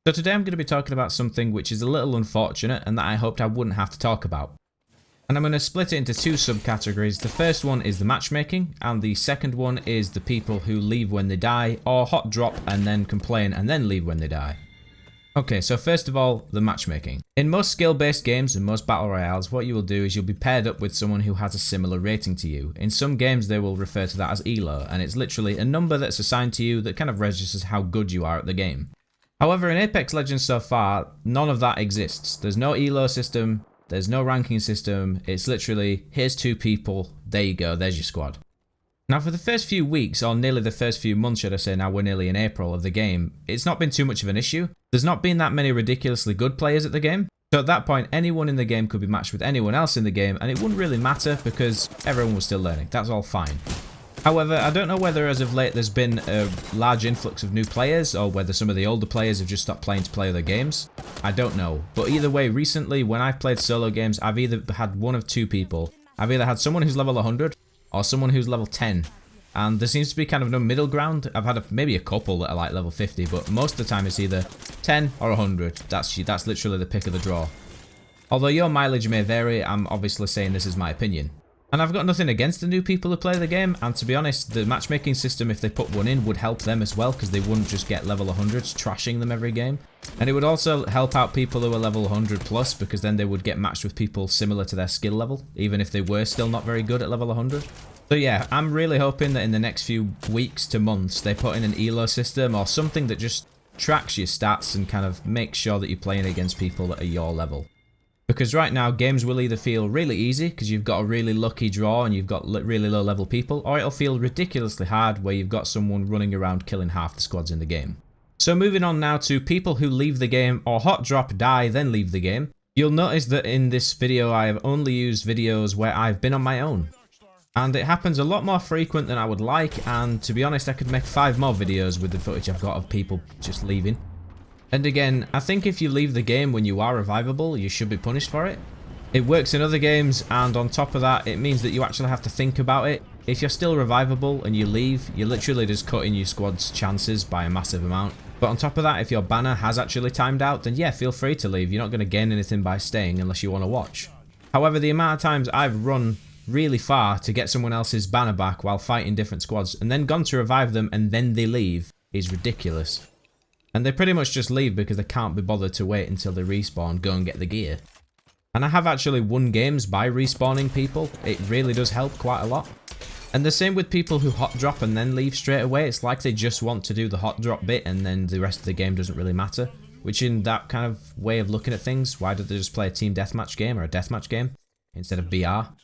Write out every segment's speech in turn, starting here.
So today I'm going to be talking about something which is a little unfortunate and that I hoped I wouldn't have to talk about. And I'm going to split it into two subcategories. The first one is the matchmaking, and the second one is the people who leave when they die, or hot drop and then complain and then leave when they die. Okay, so first of all, the matchmaking. In most skill-based games and most battle royales, what you will do is you'll be paired up with someone who has a similar rating to you. In some games they will refer to that as elo, and it's literally a number that's assigned to you that kind of registers how good you are at the game. However, in Apex Legends so far, none of that exists. There's no elo system, there's no ranking system, it's literally, here's two people, there you go, there's your squad. Now for the first few weeks, or nearly the first few months should I say, now we're nearly in April of the game, it's not been too much of an issue. There's not been that many ridiculously good players at the game, so at that point anyone in the game could be matched with anyone else in the game and it wouldn't really matter because everyone was still learning, that's all fine. However, I don't know whether as of late there's been a large influx of new players or whether some of the older players have just stopped playing to play other games. I don't know. But either way, recently when I've played solo games, I've either had one of two people. I've either had someone who's level 100 or someone who's level 10. And there seems to be kind of no middle ground. I've had maybe a couple that are like level 50, but most of the time it's either 10 or 100. That's literally the pick of the draw. Although your mileage may vary, I'm obviously saying this is my opinion. And I've got nothing against the new people who play the game, and to be honest, the matchmaking system, if they put one in, would help them as well, because they wouldn't just get level 100s trashing them every game. And it would also help out people who are level 100 plus, because then they would get matched with people similar to their skill level, even if they were still not very good at level 100. So yeah, I'm really hoping that in the next few weeks to months, they put in an elo system or something that just tracks your stats and kind of makes sure that you're playing against people that are your level. Because right now, games will either feel really easy because you've got a really lucky draw and you've got really low level people, or it'll feel ridiculously hard where you've got someone running around killing half the squads in the game. So moving on now to people who leave the game or hot drop, die, then leave the game. You'll notice that in this video I have only used videos where I've been on my own. And it happens a lot more frequent than I would like, and to be honest I could make 5 more videos with the footage I've got of people just leaving. And again, I think if you leave the game when you are revivable, you should be punished for it. It works in other games, and on top of that, it means that you actually have to think about it. If you're still revivable and you leave, you're literally just cutting your squad's chances by a massive amount. But on top of that, if your banner has actually timed out, then yeah, feel free to leave. You're not going to gain anything by staying unless you want to watch. However, the amount of times I've run really far to get someone else's banner back while fighting different squads, and then gone to revive them and then they leave, is ridiculous. And they pretty much just leave because they can't be bothered to wait until they respawn, go and get the gear. And I have actually won games by respawning people. It really does help quite a lot. And the same with people who hot drop and then leave straight away. It's like they just want to do the hot drop bit and then the rest of the game doesn't really matter. Which in that kind of way of looking at things, why don't they just play a team deathmatch game or a deathmatch game instead of BR?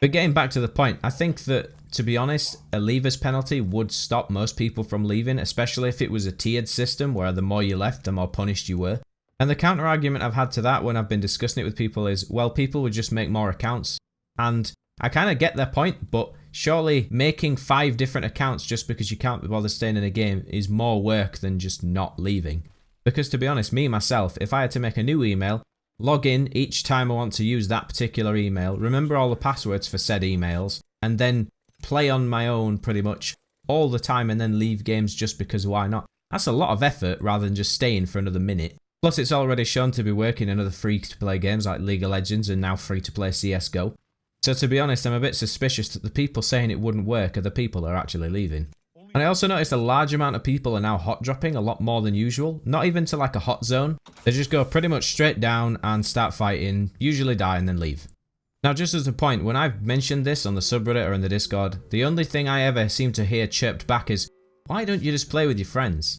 But getting back to the point, I think that, to be honest, a leavers penalty would stop most people from leaving, especially if it was a tiered system where the more you left, the more punished you were. And the counter argument I've had to that when I've been discussing it with people is, well, people would just make more accounts. And I kind of get their point, but surely making 5 different accounts just because you can't be bothered staying in a game is more work than just not leaving. Because to be honest, me myself, if I had to make a new email, log in each time I want to use that particular email, remember all the passwords for said emails, and then play on my own pretty much all the time and then leave games just because why not? That's a lot of effort rather than just staying for another minute. Plus it's already shown to be working in other free-to-play games like League of Legends and now free-to-play CSGO. So to be honest, I'm a bit suspicious that the people saying it wouldn't work are the people that are actually leaving. And I also noticed a large amount of people are now hot dropping, a lot more than usual. Not even to like a hot zone. They just go pretty much straight down and start fighting, usually die and then leave. Now just as a point, when I've mentioned this on the subreddit or in the Discord, the only thing I ever seem to hear chirped back is, why don't you just play with your friends?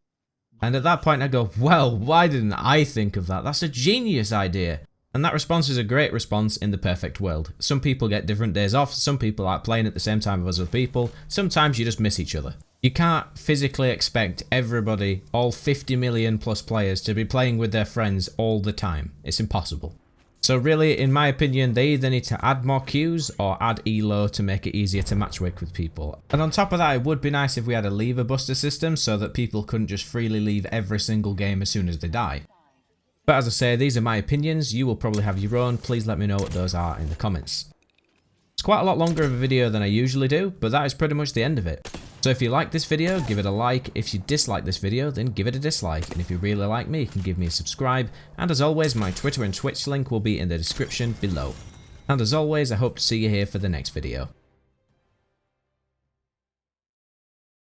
And at that point I go, well, why didn't I think of that? That's a genius idea. And that response is a great response in the perfect world. Some people get different days off, some people are playing at the same time as other people, sometimes you just miss each other. You can't physically expect everybody, all 50 million plus players, to be playing with their friends all the time. It's impossible. So really, in my opinion, they either need to add more queues or add elo to make it easier to matchmake with people. And on top of that, it would be nice if we had a lever buster system so that people couldn't just freely leave every single game as soon as they die. But as I say, these are my opinions. You will probably have your own. Please let me know what those are in the comments. It's quite a lot longer of a video than I usually do, but that is pretty much the end of it. So if you like this video, give it a like. If you dislike this video, then give it a dislike. And if you really like me, you can give me a subscribe. And as always, my Twitter and Twitch link will be in the description below. And as always, I hope to see you here for the next video.